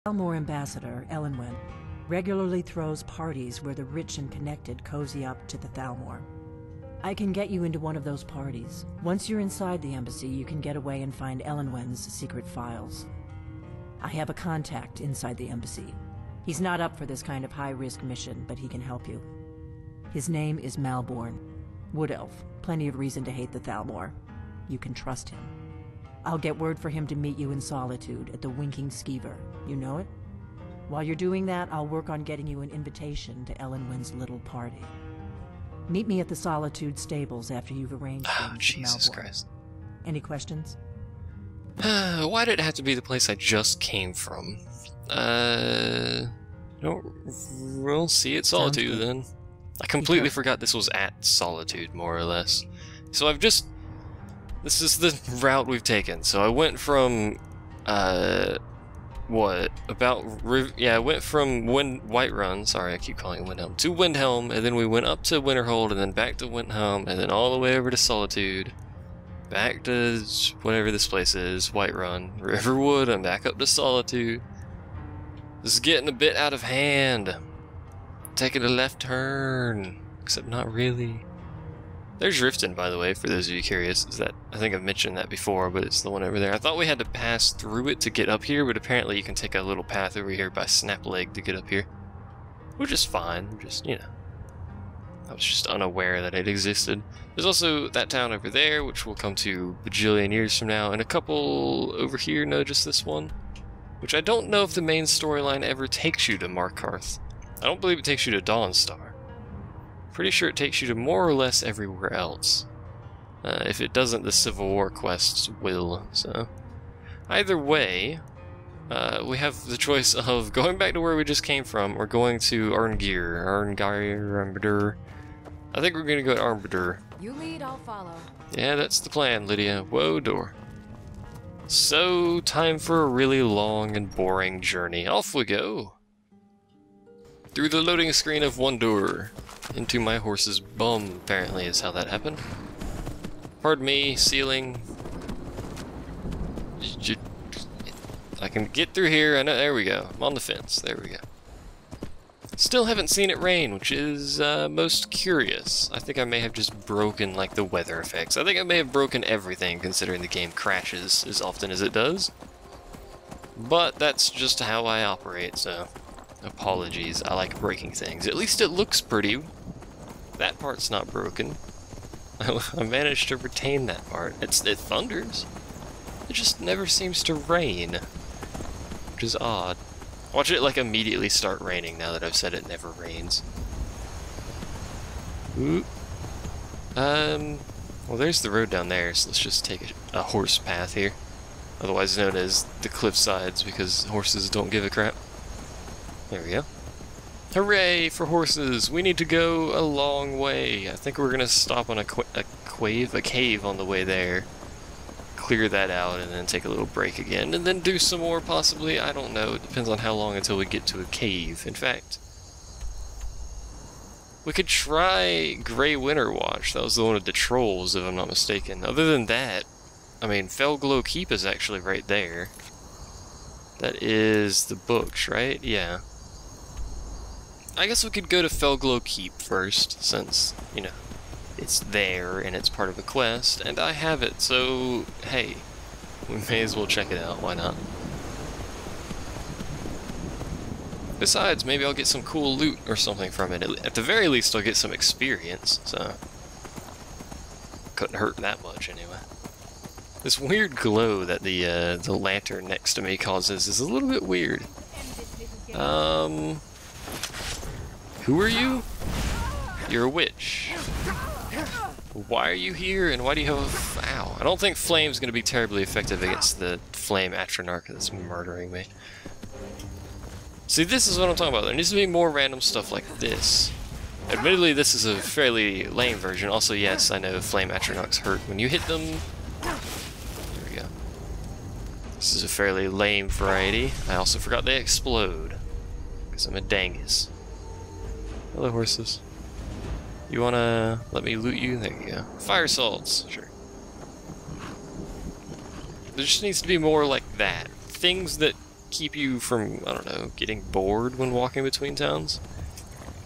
Thalmor ambassador, Elenwen, regularly throws parties where the rich and connected cozy up to the Thalmor. I can get you into one of those parties. Once you're inside the embassy, you can get away and find Elenwen's secret files. I have a contact inside the embassy. He's not up for this kind of high-risk mission, but he can help you. His name is Malborn. Wood Elf. Plenty of reason to hate the Thalmor. You can trust him. I'll get word for him to meet you in Solitude at the Winking Skeever. You know it? While you're doing that, I'll work on getting you an invitation to Elenwen's little party. Meet me at the Solitude stables after you've arranged things with Jesus Malborn. Christ. Any questions? Why did it have to be the place I just came from? We'll see at Solitude then. I completely forgot this was at Solitude, more or less. So this is the route we've taken. So I went from, I went from Whiterun, sorry I keep calling it Windhelm, to Windhelm, and then we went up to Winterhold, and then back to Windhelm, and then all the way over to Solitude, back to whatever this place is, Whiterun, Riverwood, and back up to Solitude. This is getting a bit out of hand. Taking a left turn, except not really. There's Riften, by the way, for those of you curious. Is that, I think I've mentioned that before, but it's the one over there. I thought we had to pass through it to get up here, but apparently you can take a little path over here by Snapleg to get up here. Which is fine, just, you know. I was just unaware that it existed. There's also that town over there, which we'll come to a bajillion years from now, and a couple over here, no, just this one. Which I don't know if the main storyline ever takes you to Markarth. I don't believe it takes you to Dawnstar. Pretty sure it takes you to more or less everywhere else. If it doesn't, the Civil War quests will, so... Either way, we have the choice of going back to where we just came from, or going to Arngeir. I think we're gonna go to Arngeir. You lead, I'll follow. Yeah, that's the plan, Lydia. Whoa, door. So, time for a really long and boring journey. Off we go! Through the loading screen of Wonder. Into my horse's bum, apparently, is how that happened. Pardon me, ceiling. I can get through here, I know, there we go. I'm on the fence, there we go. Still haven't seen it rain, which is most curious. I think I may have just broken, like, the weather effects. I think I may have broken everything, considering the game crashes as often as it does. But that's just how I operate, so... Apologies, I like breaking things. At least it looks pretty. That part's not broken. I managed to retain that part. It thunders. It just never seems to rain. Which is odd. Watch it like immediately start raining now that I've said it never rains. Ooh. Well there's the road down there, so let's just take a horse path here. Otherwise known as the cliff sides, because horses don't give a crap. There we go. Hooray for horses! We need to go a long way. I think we're gonna stop on a cave on the way there. Clear that out and then take a little break again. And then do some more possibly. I don't know. It depends on how long until we get to a cave. In fact, we could try Grey Winter Watch. That was the one with the trolls, if I'm not mistaken. Other than that, I mean, Felglow Keep is actually right there. That is the books, right? Yeah. I guess we could go to Felglow Keep first, since, you know, it's there and it's part of a quest, and I have it, so, hey, we may as well check it out, why not? Besides, maybe I'll get some cool loot or something from it. At the very least, I'll get some experience, so... Couldn't hurt that much, anyway. This weird glow that the lantern next to me causes is a little bit weird. Who are you? You're a witch. Why are you here, and why do you have a... Ow. I don't think flame's gonna be terribly effective against the flame Atronach that's murdering me. See, this is what I'm talking about. There needs to be more random stuff like this. Admittedly, this is a fairly lame version. Also, yes, I know flame Atronachs hurt when you hit them. There we go. This is a fairly lame variety. I also forgot they explode. Because I'm a dangus. Hello, horses. You wanna let me loot you? There you go. Fire salts, sure. There just needs to be more like that. Things that keep you from, I don't know, getting bored when walking between towns.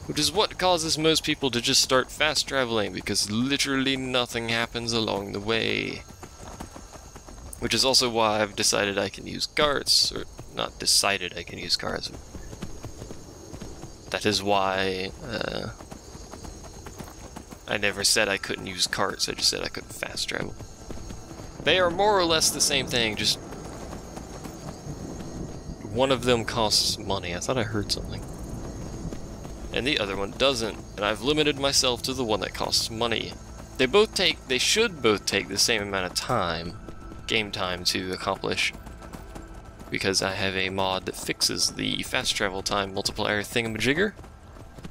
Which is what causes most people to just start fast traveling, because literally nothing happens along the way. Which is also why I've decided I can use carts, or not decided I can use carts. That is why I never said I couldn't use carts, I just said I couldn't fast travel. They are more or less the same thing, just one of them costs money. I thought I heard something. And the other one doesn't, and I've limited myself to the one that costs money. They should both take the same amount of time, game time, to accomplish, because I have a mod that fixes the fast travel time multiplier thingamajigger.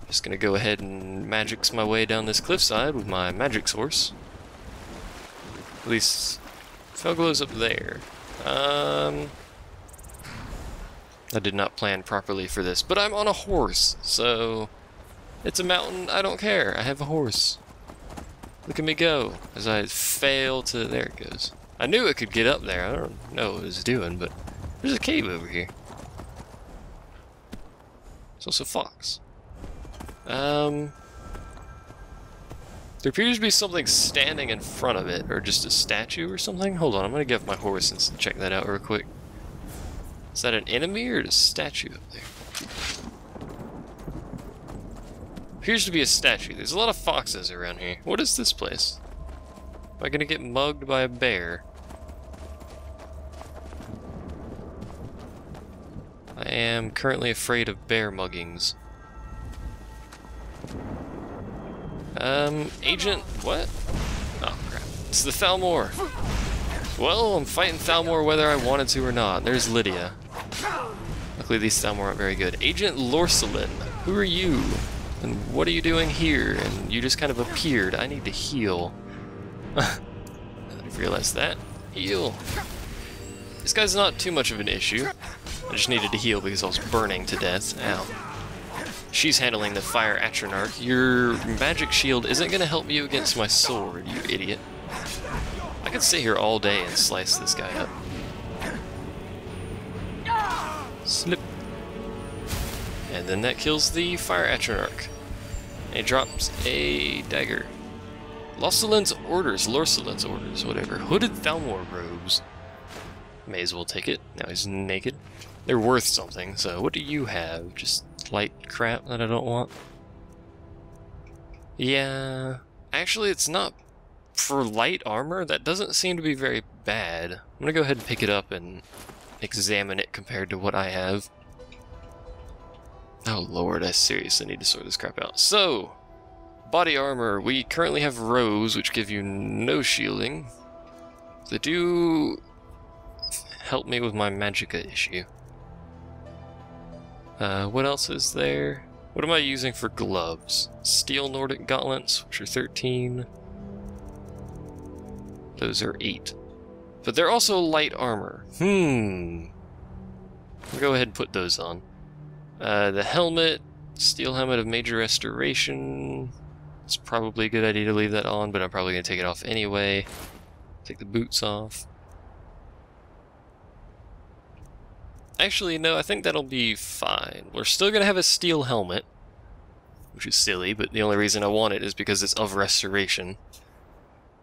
Just gonna go ahead and magics my way down this cliffside with my magic source. At least, Felglow's up there. I did not plan properly for this, but I'm on a horse, so it's a mountain, I don't care, I have a horse. Look at me go, as I fail to, there it goes. I knew it could get up there, I don't know what it was doing, but there's a cave over here. There's also a fox. There appears to be something standing in front of it, or just a statue or something. Hold on, I'm gonna get off my horse and check that out real quick. Is that an enemy or a statue up there? Appears to be a statue. There's a lot of foxes around here. What is this place? Am I gonna get mugged by a bear? I am currently afraid of bear muggings. Agent, what? Oh, crap. It's the Thalmor. Well, I'm fighting Thalmor whether I wanted to or not. There's Lydia. Luckily, these Thalmor aren't very good. Agent Lorcelin, who are you? And what are you doing here? And you just kind of appeared. I need to heal. I realized that. Heal. This guy's not too much of an issue. I just needed to heal because I was burning to death. Ow. She's handling the fire Atronach. Your magic shield isn't going to help you against my sword, you idiot. I could sit here all day and slice this guy up. Slip. And then that kills the fire Atronach. And he drops a dagger. Lorcelin's orders, whatever. Hooded Thalmor robes. May as well take it. Now he's naked. They're worth something, so what do you have? Just light crap that I don't want? Yeah, actually it's not for light armor. That doesn't seem to be very bad. I'm gonna go ahead and pick it up and examine it compared to what I have. Oh lord, I seriously need to sort this crap out. So, body armor. We currently have Rose, which give you no shielding. They do help me with my magicka issue. What else is there? What am I using for gloves? Steel Nordic gauntlets, which are 13. Those are 8. But they're also light armor. I'll go ahead and put those on. The helmet, steel helmet of major restoration. It's probably a good idea to leave that on, but I'm probably going to take it off anyway. Take the boots off. Actually, no, I think that'll be fine. We're still going to have a steel helmet, which is silly, but the only reason I want it is because it's of restoration.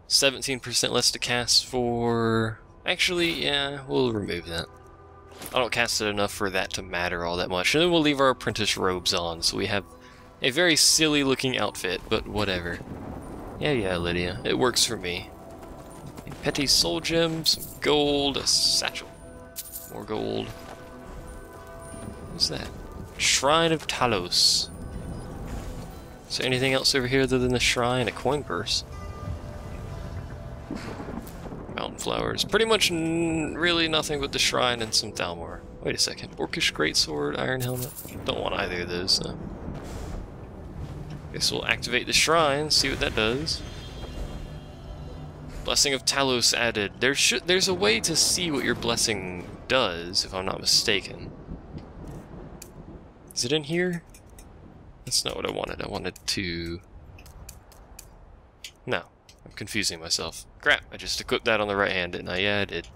17% less to cast for... Actually, yeah, we'll remove that. I don't cast it enough for that to matter all that much. And then we'll leave our apprentice robes on, so we have a very silly looking outfit, but whatever. Yeah, Lydia, it works for me. A petty soul gem, some gold, a satchel. More gold. What's that? Shrine of Talos. Is there anything else over here other than the shrine? A coin purse. Mountain flowers. Pretty much really nothing but the shrine and some Thalmor. Wait a second. Orcish greatsword, iron helmet. Don't want either of those, though. Guess we'll activate the shrine, see what that does. Blessing of Talos added. There's a way to see what your blessing does, if I'm not mistaken. Is it in here? That's not what I wanted. I wanted to... No. I'm confusing myself. Crap, I just equipped that on the right hand, didn't I? Yeah, I did.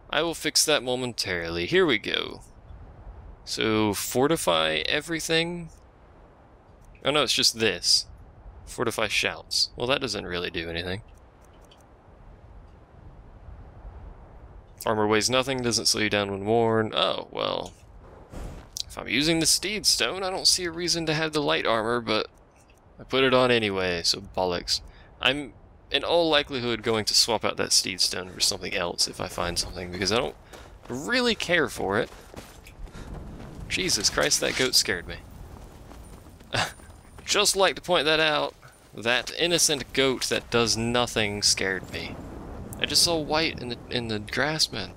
I will fix that momentarily. Here we go. So, fortify everything? Oh no, it's just this. Fortify shouts. Well, that doesn't really do anything. Armor weighs nothing, doesn't slow you down when worn. Oh, well. If I'm using the Steed Stone, I don't see a reason to have the light armor, but I put it on anyway, so bollocks. I'm, in all likelihood, going to swap out that Steed Stone for something else if I find something, because I don't really care for it. Jesus Christ, that goat scared me. Just like to point that out. That innocent goat that does nothing scared me. I just saw white in the grass, man.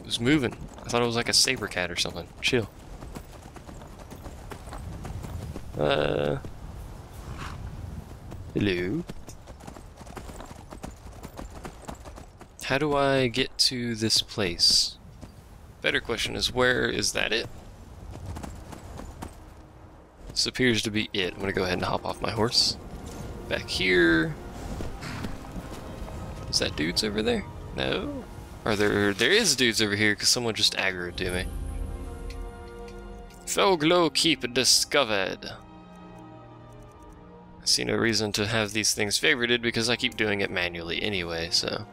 It was moving. I thought it was like a saber cat or something. Chill. Hello. How do I get to this place? Better question is, where is that it? This appears to be it. I'm gonna go ahead and hop off my horse. Back here. Is that dudes over there? No? Are there is dudes over here because someone just aggroed to me. Felglow Keep discovered. I see no reason to have these things favorited because I keep doing it manually anyway, so.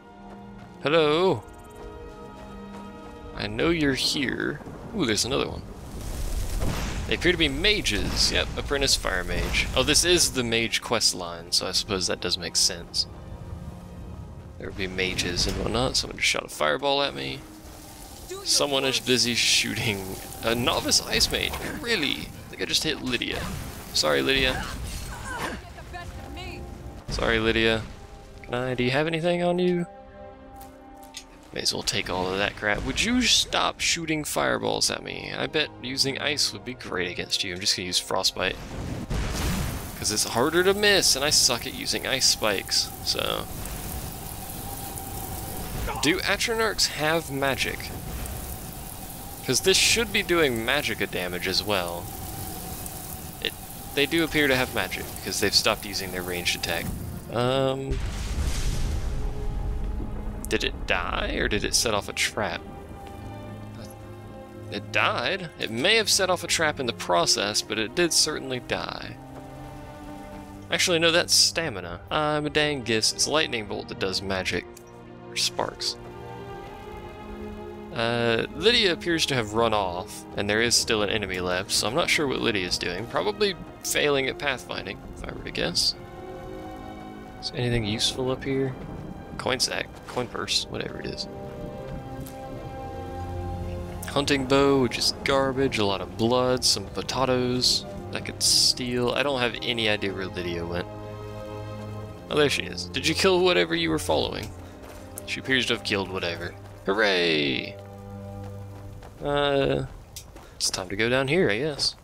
Hello? I know you're here. Ooh, there's another one. They appear to be mages. Yep, apprentice fire mage. Oh, this is the mage quest line, so I suppose that does make sense. There would be mages and whatnot. Someone just shot a fireball at me. Someone is busy shooting a novice ice mage. Really? I think I just hit Lydia. Sorry, Lydia. Sorry, Lydia. Do you have anything on you? May as well take all of that crap. Would you stop shooting fireballs at me? I bet using ice would be great against you. I'm just gonna use frostbite. Because it's harder to miss, and I suck at using ice spikes, so. Do Atronarchs have magic? Because this should be doing magicka damage as well. They do appear to have magic, because they've stopped using their ranged attack. Did it die, or did it set off a trap? It died. It may have set off a trap in the process, but it did certainly die. Actually, no, that's stamina. I'm a dang guess. It's a lightning bolt that does magic. Or sparks. Lydia appears to have run off, and there is still an enemy left, so I'm not sure what Lydia's doing. Probably failing at pathfinding, if I were to guess. Is there anything useful up here? Coin sack, coin purse, whatever it is. Hunting bow, which is garbage, a lot of blood, some potatoes I could steal. I don't have any idea where Lydia went. Oh, there she is. Did you kill whatever you were following? She appears to have killed whatever. Hooray! It's time to go down here, I guess.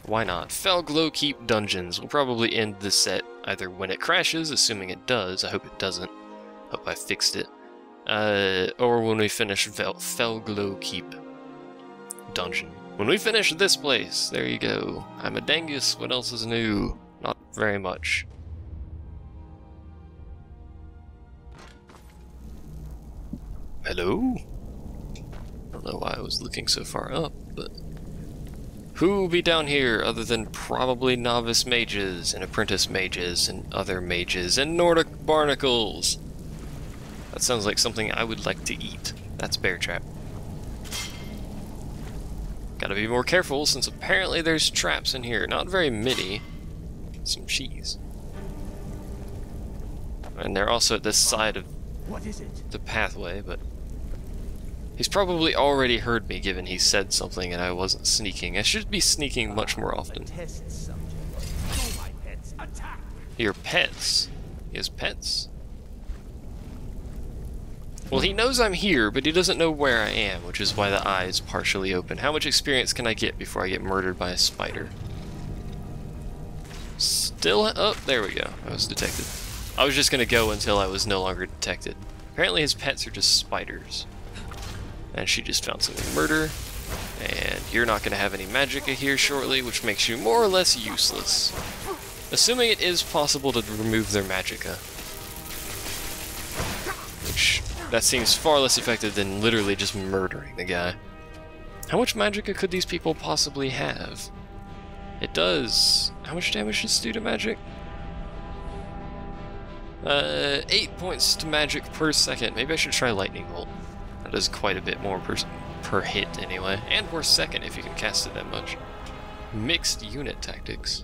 Why not? Felglow Keep dungeons. We'll probably end this set either when it crashes, assuming it does. I hope it doesn't. Hope I fixed it. Or when we finish Felglow Keep dungeon. When we finish this place, there you go. I'm a dangus, what else is new? Not very much. Hello? I don't know why I was looking so far up, but... Who be down here other than probably novice mages and apprentice mages and other mages and Nordic barnacles? That sounds like something I would like to eat. That's bear trap. Gotta be more careful since apparently there's traps in here. Not very many. Some cheese. And they're also at this side of the pathway, but... He's probably already heard me given he said something and I wasn't sneaking. I should be sneaking much more often. Your pets? He has pets? Well, he knows I'm here, but he doesn't know where I am, which is why the eye is partially open. How much experience can I get before I get murdered by a spider? Still... Oh, there we go. I was detected. I was just gonna go until I was no longer detected. Apparently his pets are just spiders. And she just found something murder. And you're not gonna have any magicka here shortly, which makes you more or less useless. Assuming it is possible to remove their magicka. Which... That seems far less effective than literally just murdering the guy. How much magicka could these people possibly have? It does... How much damage does this do to magic? 8 points to magic per second. Maybe I should try Lightning Bolt. That does quite a bit more per hit anyway. And per second if you can cast it that much. Mixed unit tactics.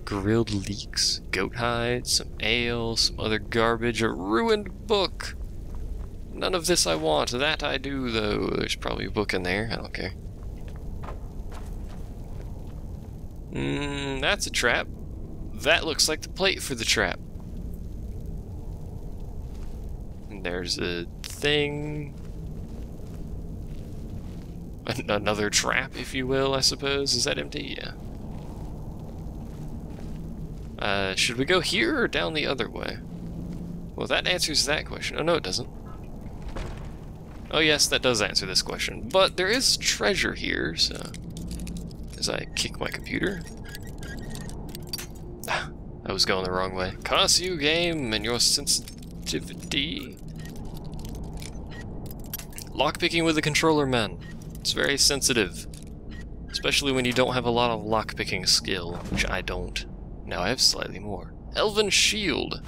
Grilled leeks, goat hide, some ale, some other garbage, a ruined book. None of this I want. That I do, though. There's probably a book in there. I don't care. That's a trap. That looks like the plate for the trap. And there's a thing. Another trap, if you will, I suppose. Is that empty? Yeah. Should we go here or down the other way? Well, that answers that question. Oh, no, it doesn't. Oh, yes, that does answer this question. But there is treasure here, so... As I kick my computer. I was going the wrong way. Curse you, game, and your sensitivity. Lockpicking with the controller, man. It's very sensitive. Especially when you don't have a lot of lockpicking skill, which I don't. Now I have slightly more. Elven shield.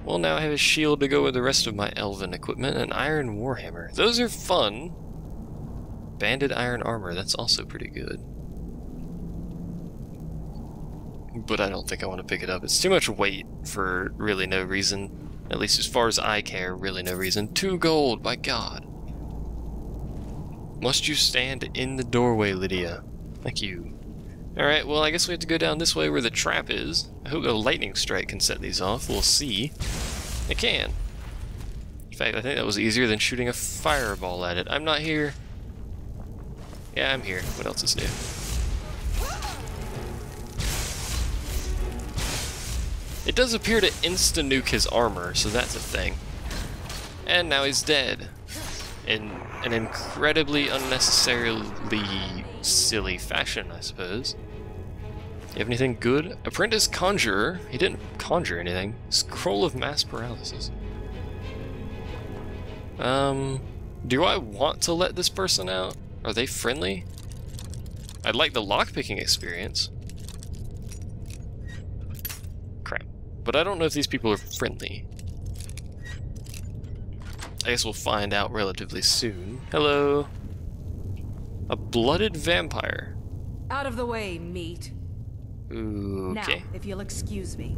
Well, now I have a shield to go with the rest of my elven equipment, and iron warhammer. Those are fun. Banded iron armor, that's also pretty good. But I don't think I want to pick it up. It's too much weight for really no reason. At least as far as I care, really no reason. 2 gold, by God. Must you stand in the doorway, Lydia? Thank you. Alright, well, I guess we have to go down this way where the trap is. I hope a lightning strike can set these off. We'll see. It can. In fact, I think that was easier than shooting a fireball at it. I'm not here. Yeah, I'm here. What else is new? It does appear to insta-nuke his armor, so that's a thing. And now he's dead. In an incredibly unnecessarily silly fashion, I suppose. You have anything good? Apprentice Conjurer. He didn't conjure anything. Scroll of Mass Paralysis. Do I want to let this person out? Are they friendly? I'd like the lockpicking experience. Crap. But I don't know if these people are friendly. I guess we'll find out relatively soon. Hello. A blooded vampire. Out of the way, meat. Ooh, okay. Now, if you'll excuse me.